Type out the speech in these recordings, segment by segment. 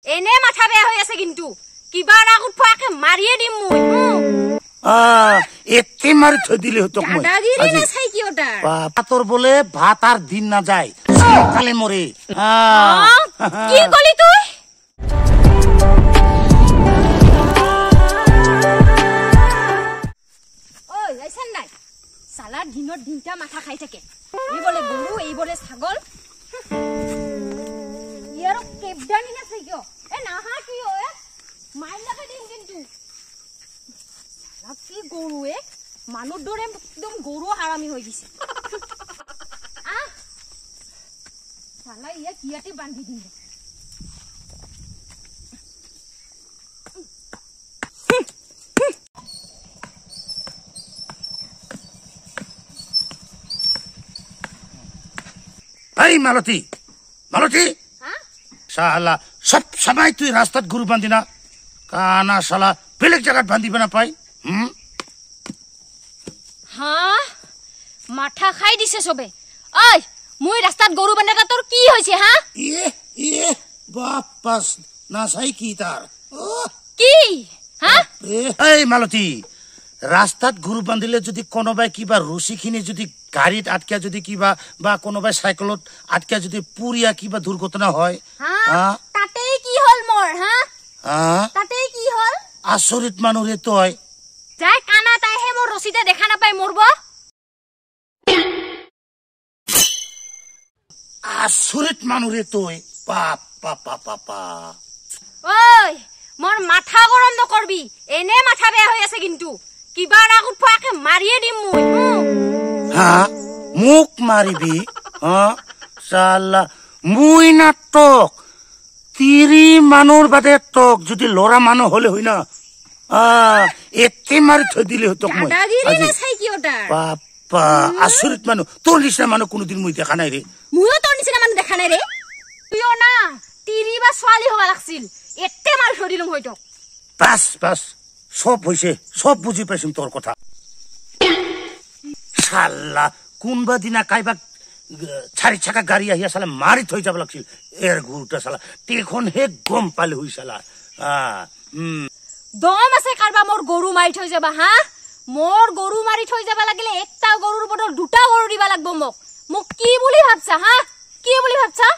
এনে মাথা বেয়া হৈ আছে কিন্তু কিবা না কুটফাকে মাৰিয়ে দিম মই এতে মারি থৈ দিলে হতো মই দাদাগিরি না চাই কি ওটা পাতর বলে ভাত আর দিন না যায় কালে মরে কি কলি তুই ওই আইছেন নাই সালা দিনত দিনটা মাথা খাই থাকে এই বলে গরু এই বলে ছাগল ইয়ারো কেবডানি না চাই কিয় এ না হা কি ও মাইল লাগা দিন কিন্তু সালা কি গরু এ মানুষ দরে একদম গরু হারামি হয়ে গেছে সালা ইয়া কিয়াতে বান্ধি দিন এই মালতী মালতী শালা সব সময় তুই রাস্তাত গরু বান্ধি না কানা শালা বেলেগ জায়গাত বান্ধিবে না পাই হ্যাঁ মাথা খাই দিছে সবে ওই মুই রাস্তাত গরু বান্ধাটা তোর কি হইছে হ্যাঁ ইয়ে বাপাস না চাই কি তার কি হ্যাঁ এই মালতী রাস্তাত গরু বান্ধিলে যদি কোনোবাই কিবা রশিখিনি যদি গাড়ীত আটকা যদি কিবা বা কোনোবাই সাইকেলত আটকা যদি পুরিয়া কিবা দুর্ঘটনা হয় তাতেই কি হল মোর হ্যাঁ তাতেই কি হল আচৰিত মানুহ ৰে তই যাই কানা তাই হে মোৰ ৰশিতে দেখা না পাই মৰব আচৰিত মানুহ রে তই পাপ পাপ পাপ পাপ ওই মোর মাথা গরম নকরবি এনে মাথা বেয়া হই আছে কিন্তু কিবা না কুটফাকে মারিয়ে দিম মই মুখ মারিবি শালা মুই না টক তিরি মানুর বাদে টক যদি লড়া মানুষ হলে হই না এতে মারি থৈ দিলে হতো মই দাদাগিরি না চাই কি ওটা বাপা আচৰিত মানুহ তোর নিচিনা মানুহ কোনোদিন মুই দেখা নাই রে মুইও তোর নিচিনা মানুহ দেখা নাই রে তুইও না তিরি বা ছোৱালী হবা লাগছিল এতে মার থৈ দিলুম হয়তো বাস বাস সব হইছে সব বুঝি পাইছিম তোর কথা শালা কোনবা দিনা কাইবা চারি চাকা গাড়ি আহিয়া শালা মারি থৈ যাব লাগছিল এর গুরুটা শালা টেখন হে গম পালে হই শালা দম আছে কারবা মোর গরু মারি থৈ যাবা হ্যাঁ মোর গরু মারি থৈ যাবা লাগিলে একটা গরুর বদল দুটা গরু দিবা লাগবো মোক মোক কি বুলি ভাবছা হ্যাঁ কি বুলি ভাবছা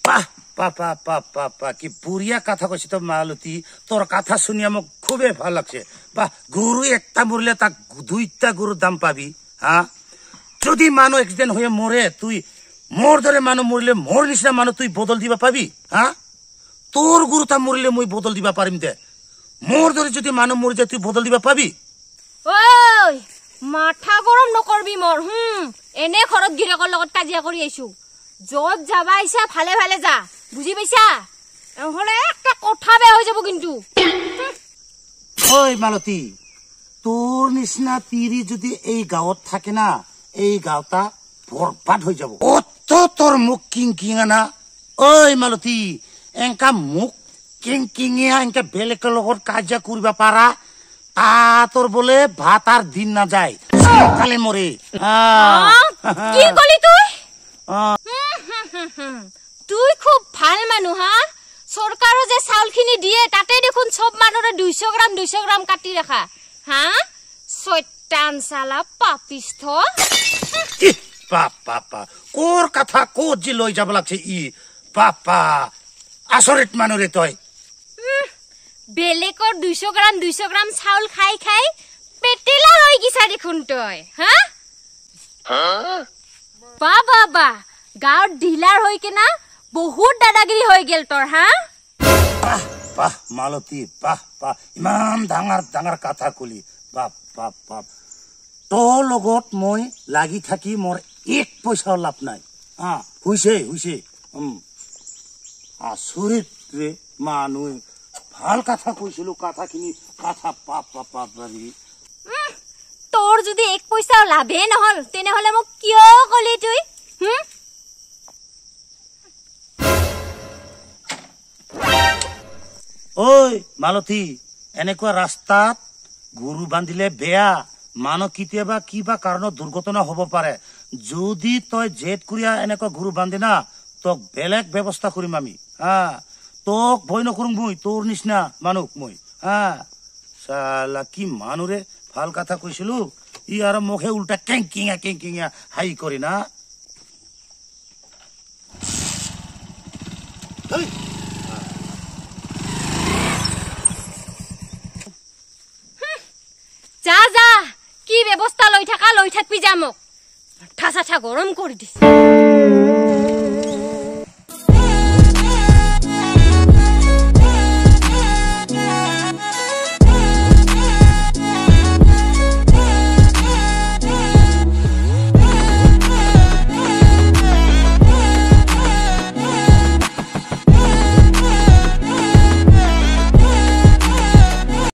বাহ পাপা পাপা পা কি বুড়িয়া কথা কইছি তো মালতী তোর কথা শুনিয়া মোক খুবই ভাল লাগছে বাহ গরু একটা মরলে তা দুইটা গরুর দাম পাবি যদি মানুষ এক্সিডেন্ট হয়ে মরে তুই মোর ধরে মানুষ মরলে মোর নিচিনা মানুষ তুই বদল দিবা পাবি তোর গরুটা মরলে মুই বদল দিবা পারিম দে মোর ধরে যদি মানুষ মরে যায় তুই বদল দিবা পাবি ওই মাথা গরম নকরবি মোর এনে ঘরত গিৰেকৰ লগত কাজিয়া কৰি আইছো যত যাবা আইছা ভালে ভালে যা বুঝি পাইছা নহলে একটা কথা বেয়া হৈ যাব কিন্তু ওই মালতী তোর নিচিনা তিরি যদি এই গাঁৱত থাকে না এই গাঁওটা বরবাদ হয়ে যাব অত তোর মুখ কিং কিঙা না ওই মালতী এঙ্কা মুখ কিং কিঙিয়া এঙ্কা বেলেগের লগত কাজিয়া করিবা পারা তা তোর বলে ভাত আর দিন না যায় কালে মরে কি কলি তুই তুই খুব ভাল মানুহ সরকারও যে চাউলখিনি দিয়ে তাতে দেখুন সব মানুষের 200 গ্রাম কাটি রাখা শয়তান শালা পাপিষ্ঠ পাপা কোর কথা কোত যে লই যাব লাগছে পাপা আচৰিত মানুহ ৰে তই বেলেগৰ 200 গ্ৰাম চাউল খাই খাই পেটেলা হৈ গিছা দেখোন তই বাবা গাঁৱৰ ডিলাৰ হৈ কেনা বহুত দাদাগিৰি হৈ গেল তোৰ বাহ মালতী বাহ বাহ ইমান ডাঙৰ ডাঙৰ কথা কলি বাপ বাপ বাপ তোৰ লগত মই লাগি থাকি মোৰ এক পইচাও লাভ নাই হৈছে আচৰিত ৰে মানুহে ভাল কথা কৈছিলো কথাখিনি কথা পাপ পাপ পাপ তোৰ যদি এক পইচাও লাভে নহল তেনেহলে মোক কিয় কলি তুই ওই মালতী এনেকুৱা ৰাস্তাত গৰু বান্ধিলে বেয়া মানুহ কেতিয়াবা কিবা কাৰণত দুৰ্ঘটনা হব পাৰে যদি তই জেদ কৰিয়া এনেকুৱা গৰু বান্ধি না তোক বেলেগ ব্যৱস্থা কৰিম আমি তোক ভয় নকৰোঁ মই তোৰ নিচিনা মানুহ মই হা চালা কি মানুহে ভাল কথা কৈছিলো ই আৰু মুখে উল্টা কেংকিঙা হাই কৰি না যা যা কি ব্যৱস্থা লৈ থাকা লৈ থাকবি যা মোক মাথা চাথা গৰম কৰি দিছে